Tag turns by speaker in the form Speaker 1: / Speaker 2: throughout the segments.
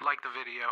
Speaker 1: Like the video.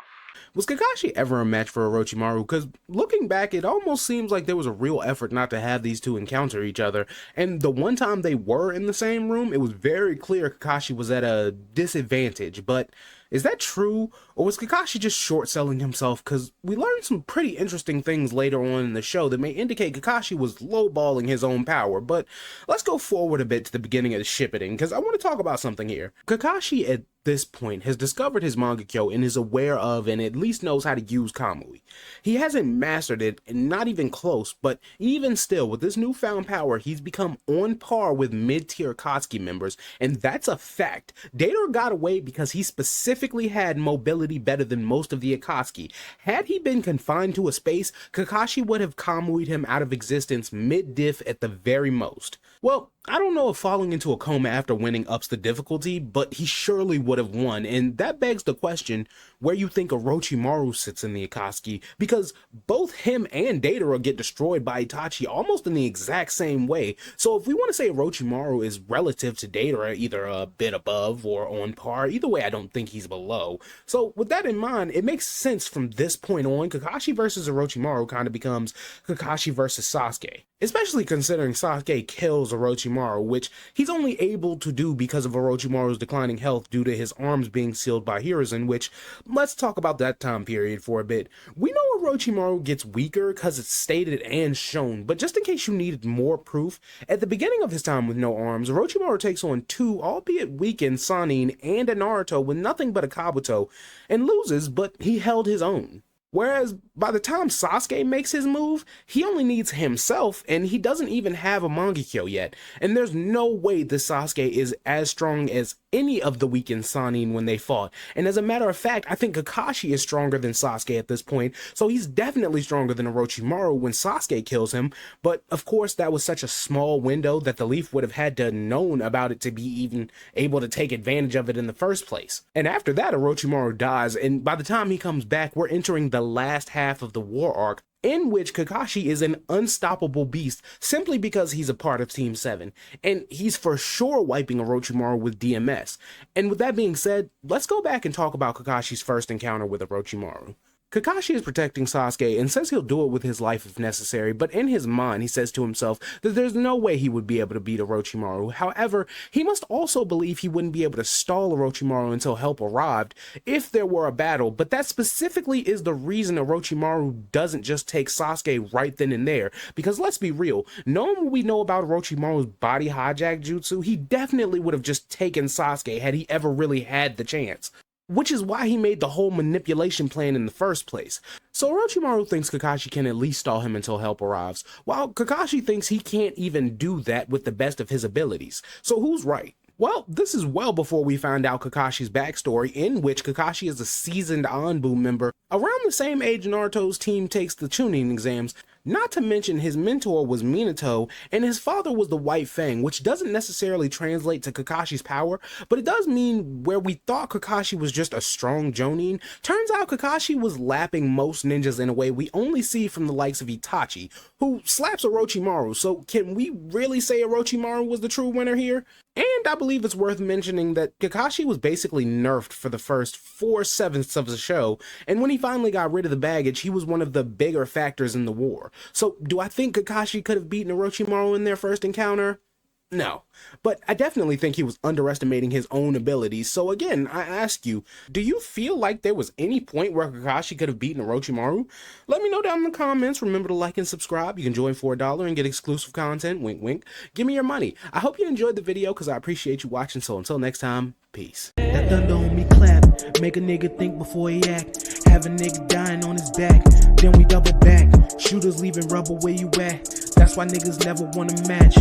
Speaker 2: Was Kakashi ever a match for Orochimaru? Because looking back, it almost seems like there was a real effort not to have these two encounter each other. And the one time they were in the same room, it was very clear Kakashi was at a disadvantage. But is that true? Or was Kakashi just short-selling himself? Because we learned some pretty interesting things later on in the show that may indicate Kakashi was lowballing his own power. But let's go forward a bit to the beginning of the shippeting, because I want to talk about something here. Kakashi at this point has discovered his Mangekyo and is aware of and at least knows how to use Kamui. He hasn't mastered it, and not even close, but even still, with this newfound power, he's become on par with mid-tier Akatsuki members, and that's a fact. Deidara got away because he specifically had mobility better than most of the Akatsuki. Had he been confined to a space, Kakashi would have Kamui'd him out of existence mid-diff at the very most. Well, I don't know if falling into a coma after winning ups the difficulty, but he surely would have won, and that begs the question where you think Orochimaru sits in the Akatsuki, because both him and Deidara get destroyed by Itachi almost in the exact same way. So if we want to say Orochimaru is relative to Deidara, either a bit above or on par, either way I don't think he's below. So with that in mind, it makes sense from this point on, Kakashi versus Orochimaru kind of becomes Kakashi versus Sasuke. Especially considering Sasuke kills Orochimaru, which he's only able to do because of Orochimaru's declining health due to his arms being sealed by Hiruzen, which, let's talk about that time period for a bit. We know Orochimaru gets weaker because it's stated and shown, but just in case you needed more proof, at the beginning of his time with no arms, Orochimaru takes on two, albeit weakened, Sannin and a Naruto with nothing but a Kabuto, and loses, but he held his own. Whereas by the time Sasuke makes his move, he only needs himself and he doesn't even have a Mangekyo yet. And there's no way that Sasuke is as strong as any of the weakened Sannin when they fought. And as a matter of fact, I think Kakashi is stronger than Sasuke at this point, so he's definitely stronger than Orochimaru when Sasuke kills him. But of course that was such a small window that the Leaf would have had to have known about it to be even able to take advantage of it in the first place. And after that, Orochimaru dies, and by the time he comes back, we're entering the last half of the war arc, in which Kakashi is an unstoppable beast simply because he's a part of Team 7, and he's for sure wiping Orochimaru with DMS. And with that being said, let's go back and talk about Kakashi's first encounter with Orochimaru. Kakashi is protecting Sasuke and says he'll do it with his life if necessary, but in his mind he says to himself that there's no way he would be able to beat Orochimaru. However, he must also believe he wouldn't be able to stall Orochimaru until help arrived if there were a battle, but that specifically is the reason Orochimaru doesn't just take Sasuke right then and there, because let's be real, knowing what we know about Orochimaru's body hijack jutsu, he definitely would have just taken Sasuke had he ever really had the chance. Which is why he made the whole manipulation plan in the first place. So Orochimaru thinks Kakashi can at least stall him until help arrives, while Kakashi thinks he can't even do that with the best of his abilities. So who's right? Well, this is well before we find out Kakashi's backstory, in which Kakashi is a seasoned Anbu member around the same age Naruto's team takes the Chunin exams. Not to mention his mentor was Minato, and his father was the White Fang, which doesn't necessarily translate to Kakashi's power, but it does mean where we thought Kakashi was just a strong Jonin, turns out Kakashi was lapping most ninjas in a way we only see from the likes of Itachi, who slaps Orochimaru. So can we really say Orochimaru was the true winner here? And I believe it's worth mentioning that Kakashi was basically nerfed for the first 4/7 of the show, and when he finally got rid of the baggage, he was one of the bigger factors in the war. So do I think Kakashi could have beaten Orochimaru in their first encounter? No, but I definitely think he was underestimating his own abilities. So again, I ask you, do you feel like there was any point where Kakashi could have beaten Orochimaru? Let me know down in the comments. Remember to like and subscribe. You can join for $1 and get exclusive content. Wink, wink. Give me your money. I hope you enjoyed the video because I appreciate you watching. So until next time, peace.
Speaker 3: That thunder on me clap, make a nigga think before he act. Have a nigga dying on his back, then we double back. Shooters leaving rubber where you at. That's why niggas never wanna match.